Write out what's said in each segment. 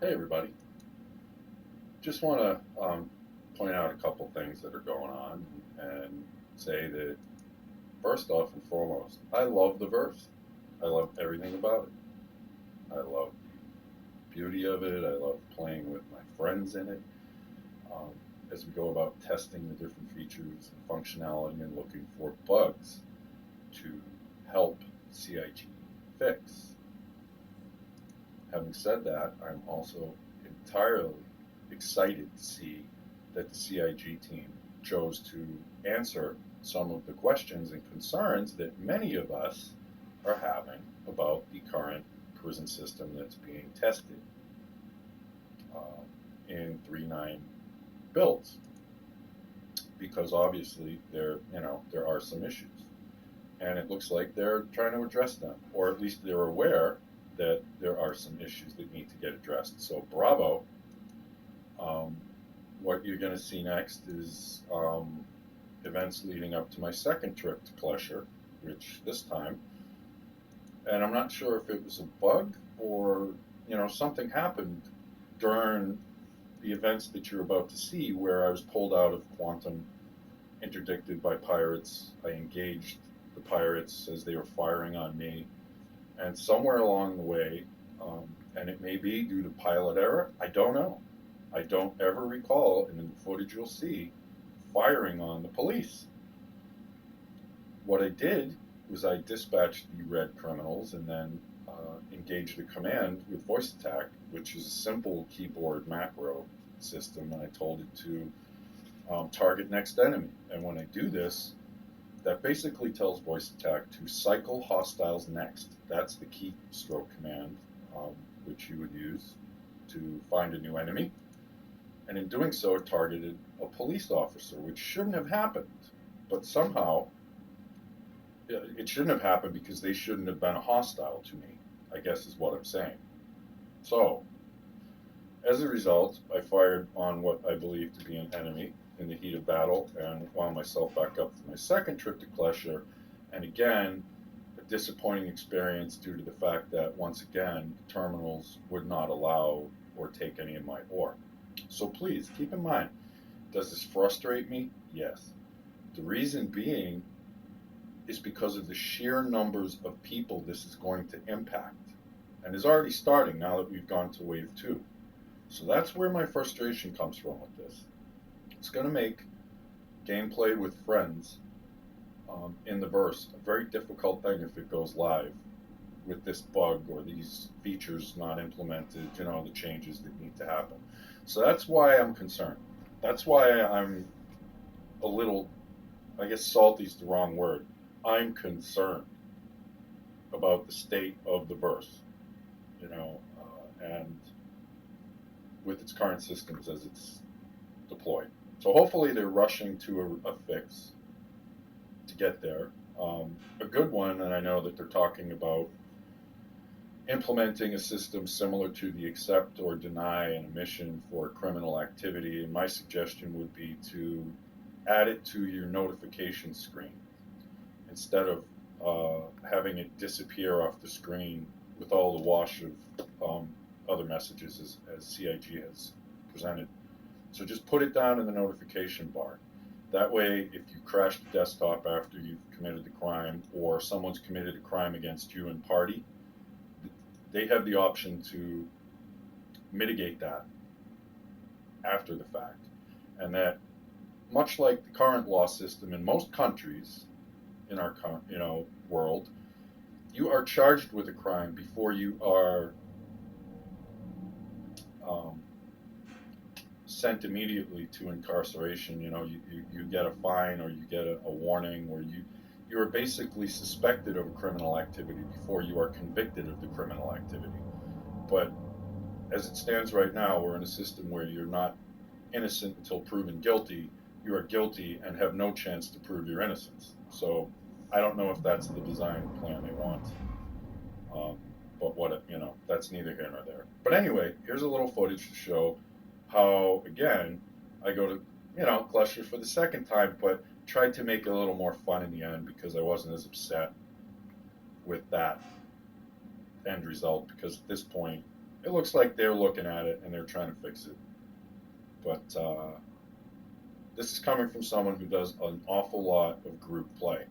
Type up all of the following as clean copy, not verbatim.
Hey everybody, just want to point out a couple things that are going on and say that first off and foremost, I love the verse. I love everything about it. I love the beauty of it. I love playing with my friends in it. Um, as we go about testing the different features and functionality and looking for bugs to help CIG fix. Having said that, I'm also entirely excited to see that the CIG team chose to answer some of the questions and concerns that many of us are having about the current prison system that's being tested in 3.9 builds, because obviously there are some issues, and it looks like they're trying to address them, or at least they're aware that there are some issues that need to get addressed. So bravo. Um, what you're going to see next is events leading up to my second trip to Klesher, which this time, and I'm not sure if it was a bug or something happened during the events that you're about to see, where I was pulled out of quantum, interdicted by pirates. I engaged the pirates as they were firing on me, and somewhere along the way, and it may be due to pilot error, I don't know. I don't ever recall, and in the footage you'll see, firing on the police. What I did was I dispatched the red criminals and then engaged a command with voice attack, which is a simple keyboard macro system, and I told it to target next enemy. And when I do this, that basically tells voice attack to cycle hostiles next. That's the keystroke command, which you would use to find a new enemy. And in doing so, it targeted a police officer, which shouldn't have happened. But somehow, it shouldn't have happened because they shouldn't have been a hostile to me, I guess is what I'm saying. So, as a result, I fired on what I believe to be an enemy in the heat of battle and wound myself back up for my second trip to Klesher. And again, a disappointing experience due to the fact that once again, terminals would not allow or take any of my ore. So please keep in mind, does this frustrate me? Yes. The reason being is because of the sheer numbers of people this is going to impact, and is already starting now that we've gone to wave two. So that's where my frustration comes from with this. It's going to make gameplay with friends in the verse a very difficult thing if it goes live with this bug or these features not implemented, the changes that need to happen. So that's why I'm concerned. That's why I'm a little, I guess salty is the wrong word. I'm concerned about the state of the verse, and with its current systems as it's deployed. So hopefully they're rushing to a fix to get there. A good one, and I know that they're talking about implementing a system similar to the accept or deny an admission for criminal activity. And my suggestion would be to add it to your notification screen instead of having it disappear off the screen with all the wash of other messages as CIG has presented. So just put it down in the notification bar. That way, if you crash the desktop after you've committed the crime or someone's committed a crime against you in party, they have the option to mitigate that after the fact. And that, much like the current law system in most countries in our world, you are charged with a crime before you are um, sent immediately to incarceration. You get a fine or you get a warning, or you are basically suspected of a criminal activity before you are convicted of the criminal activity. But as it stands right now, we're in a system where you're not innocent until proven guilty. You are guilty and have no chance to prove your innocence. So I don't know if that's the design plan they want. Um, but that's neither here nor there. But anyway, here's a little footage to show how, again, I go to, Klesher for the second time, but tried to make it a little more fun in the end because I wasn't as upset with that end result, because at this point, It looks like they're looking at it and they're trying to fix it. But this is coming from someone who does an awful lot of group play.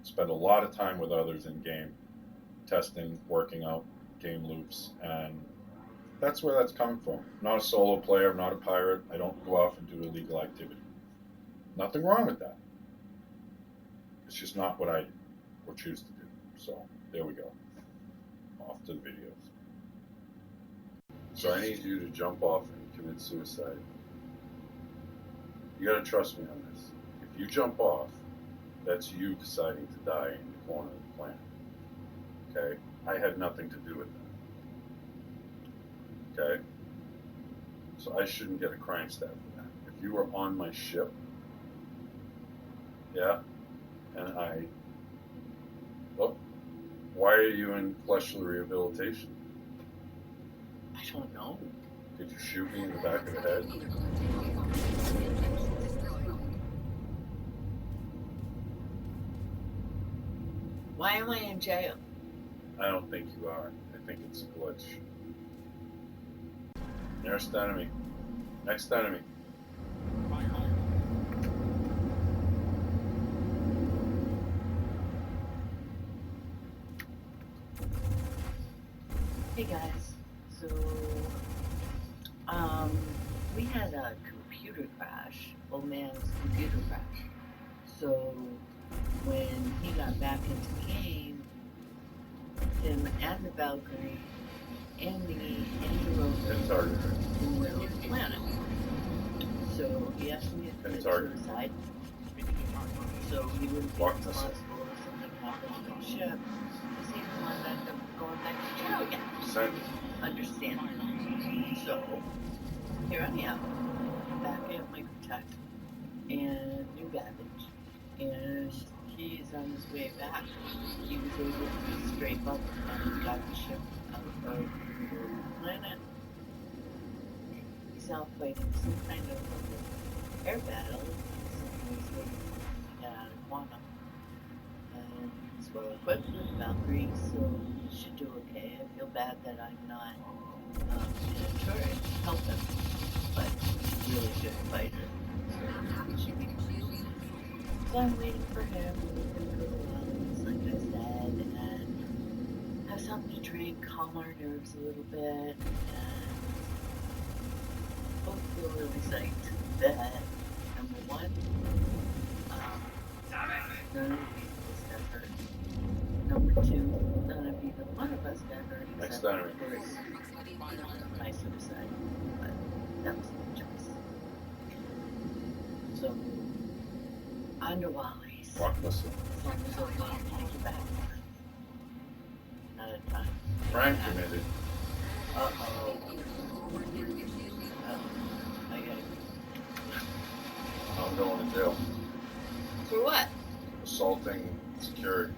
Spend a lot of time with others in game, testing, working out game loops, and that's where that's coming from. I'm not a solo player, I'm not a pirate, I don't go off and do illegal activity. Nothing wrong with that. It's just not what I do or choose to do. So there we go. Off to the videos. So I need you to jump off and commit suicide. You gotta trust me on this. If you jump off, that's you deciding to die in the corner of the planet. Okay? I had nothing to do with that. Okay? So I shouldn't get a crime stat for that. If you were on my ship, yeah, and why are you in fleshly rehabilitation? I don't know. Did you shoot me in the back of the head? Why am I in jail? I don't think you are. I think it's a glitch. Nearest enemy. Next enemy. Hey guys, so we had a computer crash, old man's computer crash. So when he got back into the game, him and the Valkyrie and me and the rover were on the planet. So he asked me to commit suicide. So he wouldn't be responsible if something happened on the ship. Because he's the one that ended up going back to jail again. Understand. So here I am, back at Microtech and New Babbage, and he's on his way back. He was able to strafe up and got the ship out of the planet. He's now fighting some kind of air battle. He's waiting to get out of Quantum. And he's well equipped with Valkyrie, so he should do okay. I feel bad that I'm not in a turret to help him, but he's a really good fighter, so he should be fine. So I'm waiting for him to go out, like I said, and have something to drink, calm our nerves a little bit, and both feel really psyched that, number one, none of the vehicles got hurt. Number two, none of either one of us got hurt except for course, my suicide. But that was my choice. So, on to Wally's. Walk this As long as I can take you back. Not a time. Crime committed. Uh-oh. I gotta I'm going to jail. For what? Assaulting security.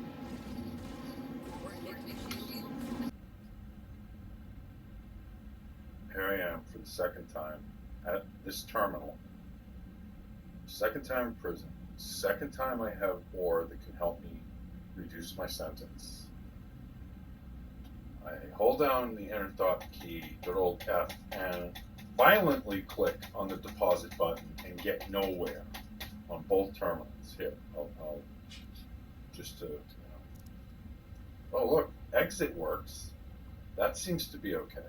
Here I am for the second time at this terminal. Second time in prison. Second time I have ore that can help me reduce my sentence. I hold down the enter dot key, good old F, and violently click on the deposit button and get nowhere on both terminals. Here, I'll just to, oh look, exit works. That seems to be okay.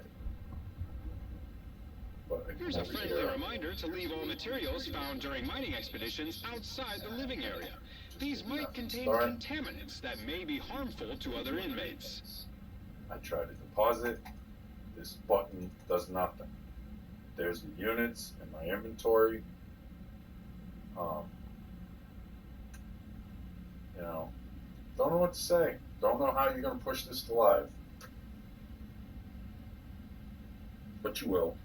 But here's a friendly reminder to leave all materials found during mining expeditions outside the living area. These might contain contaminants that may be harmful to other inmates. I try to deposit. This button does nothing. There's the units in my inventory. Don't know what to say. Don't know how you're going to push this to live. But you will.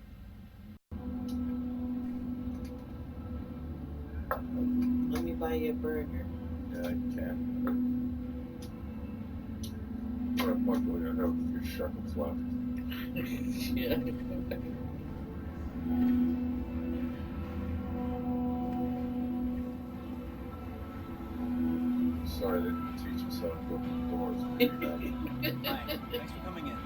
Let me buy you a burger. Yeah, you can. But luckily I have a few shekels left. Yeah. Sorry, they didn't teach us how to open the doors. Hi, thanks for coming in.